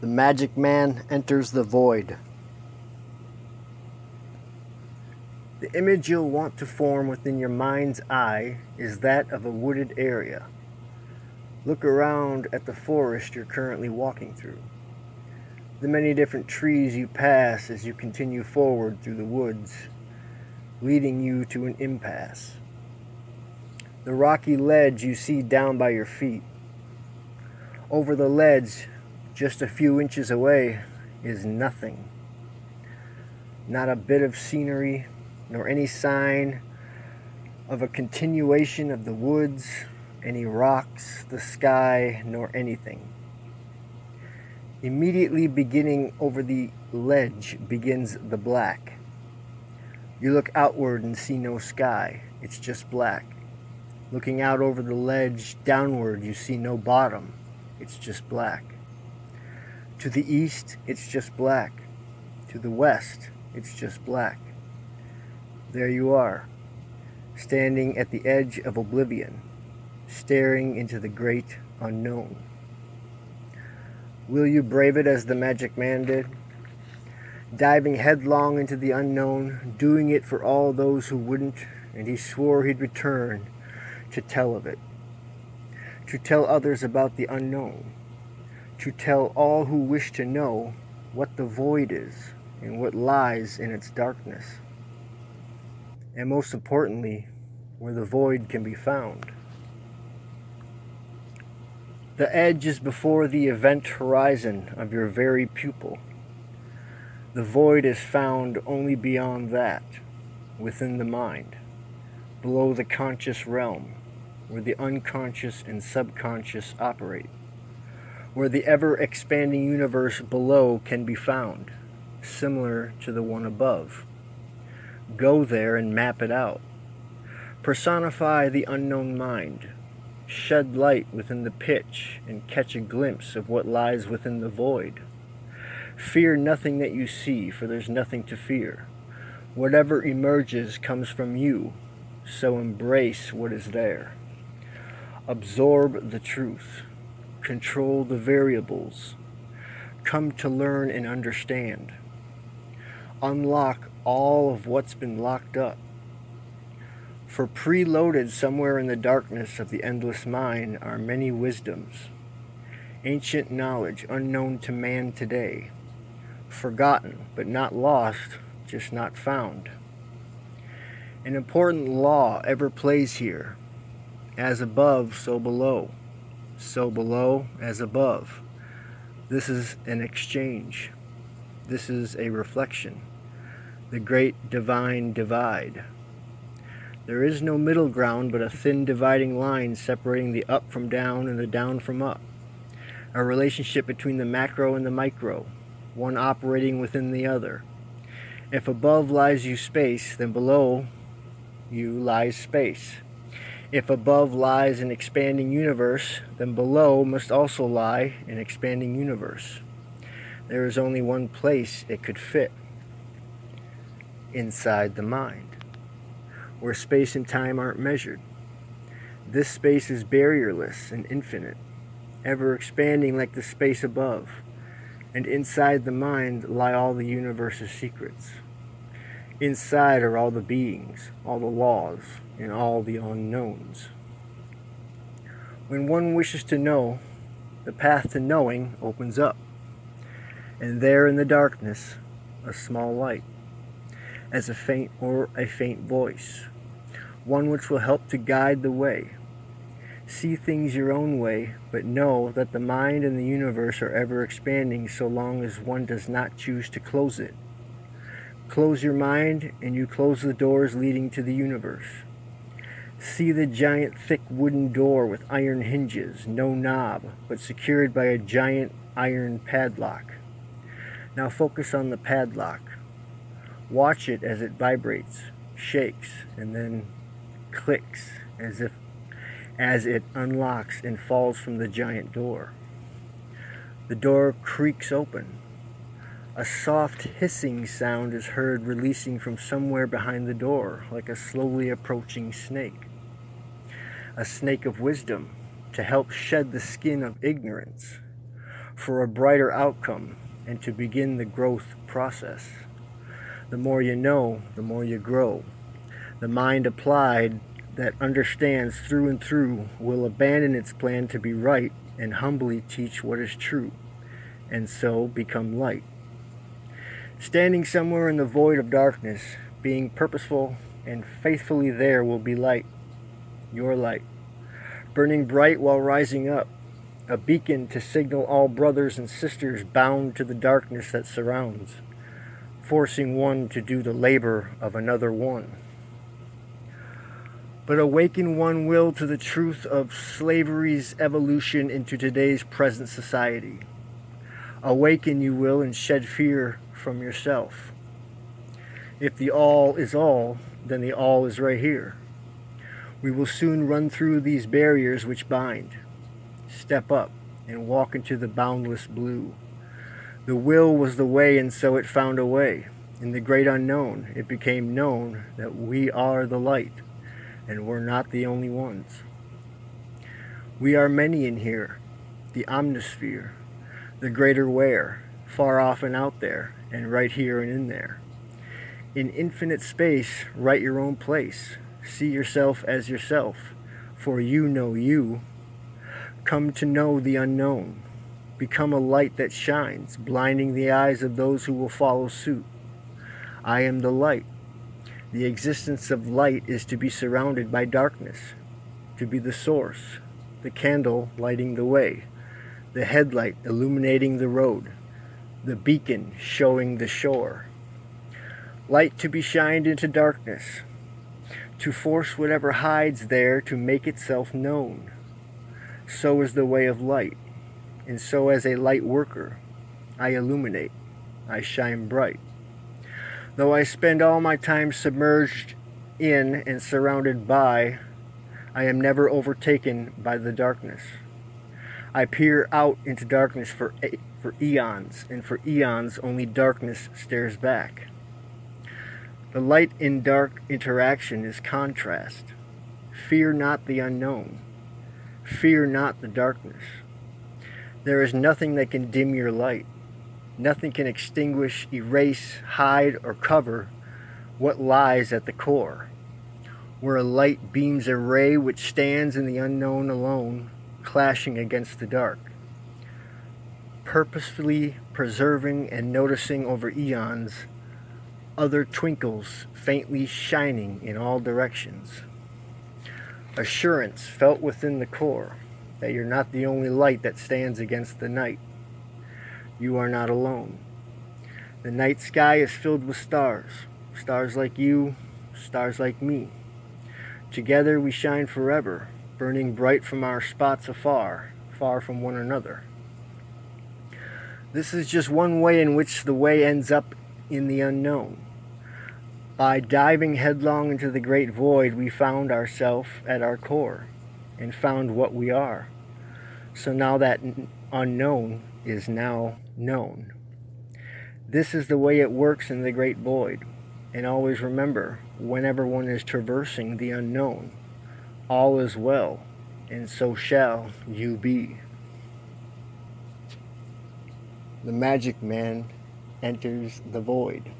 The magic man enters the void. The image you'll want to form within your mind's eye is that of a wooded area. Look around at the forest you're currently walking through. The many different trees you pass as you continue forward through the woods, leading you to an impasse. The rocky ledge you see down by your feet. Over the ledge, just a few inches away, is nothing. Not a bit of scenery, nor any sign of a continuation of the woods, any rocks, the sky, nor anything. Immediately beginning over the ledge begins the black. You look outward and see no sky, it's just black. Looking out over the ledge downward, you see no bottom, it's just black. To the east, it's just black. To the west, it's just black. There you are, standing at the edge of oblivion, staring into the great unknown. Will you brave it as the magic man did? Diving headlong into the unknown, doing it for all those who wouldn't, and he swore he'd return to tell of it. To tell others about the unknown. To tell all who wish to know what the void is and what lies in its darkness. And most importantly, where the void can be found. The edge is before the event horizon of your very pupil. The void is found only beyond that, within the mind, below the conscious realm, where the unconscious and subconscious operate, where the ever-expanding universe below can be found, similar to the one above. Go there and map it out. Personify the unknown mind. Shed light within the pitch and catch a glimpse of what lies within the void. Fear nothing that you see, for there's nothing to fear. Whatever emerges comes from you, so embrace what is there. Absorb the truth. Control the variables. Come to learn and understand. Unlock all of what's been locked up. For preloaded somewhere in the darkness of the endless mind are many wisdoms, ancient knowledge unknown to man today, forgotten but not lost, just not found. An important law ever plays here, as above, so below as above. This is an exchange. This is a reflection. The great divine divide. There is no middle ground but a thin dividing line separating the up from down and the down from up. A relationship between the macro and the micro, one operating within the other. If above lies you space, then below you lies space. If above lies an expanding universe, then below must also lie an expanding universe. There is only one place it could fit. Inside the mind, where space and time aren't measured. This space is barrierless and infinite, ever expanding like the space above, and inside the mind lie all the universe's secrets. Inside are all the beings, all the laws, and all the unknowns. When one wishes to know, the path to knowing opens up, and there in the darkness, a small light, as a faint voice, one which will help to guide the way. See things your own way, but know that the mind and the universe are ever expanding so long as one does not choose to close it. Close your mind and you close the doors leading to the universe. See the giant thick wooden door with iron hinges, no knob, but secured by a giant iron padlock. Now focus on the padlock. Watch it as it vibrates, shakes, and then clicks as it unlocks and falls from the giant door. The door creaks open. A soft hissing sound is heard releasing from somewhere behind the door, like a slowly approaching snake. A snake of wisdom, to help shed the skin of ignorance. for a brighter outcome and to begin the growth process. The more you know, the more you grow. The mind applied that understands through and through will abandon its plan to be right and humbly teach what is true, and so become light. Standing somewhere in the void of darkness, being purposeful and faithfully there will be light, your light, burning bright while rising up, a beacon to signal all brothers and sisters bound to the darkness that surrounds, forcing one to do the labor of another one. But awaken one will to the truth of slavery's evolution into today's present society. Awaken, you will, and shed fear from yourself. If the all is all, then the all is right here. We will soon run through these barriers which bind. Step up and walk into the boundless blue. The will was the way, and so it found a way. In the great unknown, it became known that we are the light, and we're not the only ones. We are many in here, the omnisphere, the greater where, far off and out there, and right here and in there. In infinite space, write your own place. See yourself as yourself, for you know you. Come to know the unknown. Become a light that shines, blinding the eyes of those who will follow suit. I am the light. The existence of light is to be surrounded by darkness, to be the source, the candle lighting the way, the headlight illuminating the road, the beacon showing the shore. Light to be shined into darkness, to force whatever hides there to make itself known. So is the way of light, and so as a light worker, I illuminate, I shine bright. Though I spend all my time submerged in and surrounded by, I am never overtaken by the darkness. I peer out into darkness for eons, and for eons only darkness stares back. The light in dark interaction is contrast. Fear not the unknown. Fear not the darkness. There is nothing that can dim your light. Nothing can extinguish, erase, hide, or cover what lies at the core. Where a light beams a ray which stands in the unknown alone, clashing against the dark. Purposefully preserving and noticing over eons, other twinkles faintly shining in all directions. Assurance felt within the core that you're not the only light that stands against the night. You are not alone. The night sky is filled with stars. Stars like you, stars like me. Together we shine forever, burning bright from our spots afar, far from one another. This is just one way in which the way ends up in the unknown. By diving headlong into the great void, we found ourselves at our core and found what we are. So now that unknown is now known. This is the way it works in the great void. And always remember, whenever one is traversing the unknown, all is well, and so shall you be. The magic man enters the void.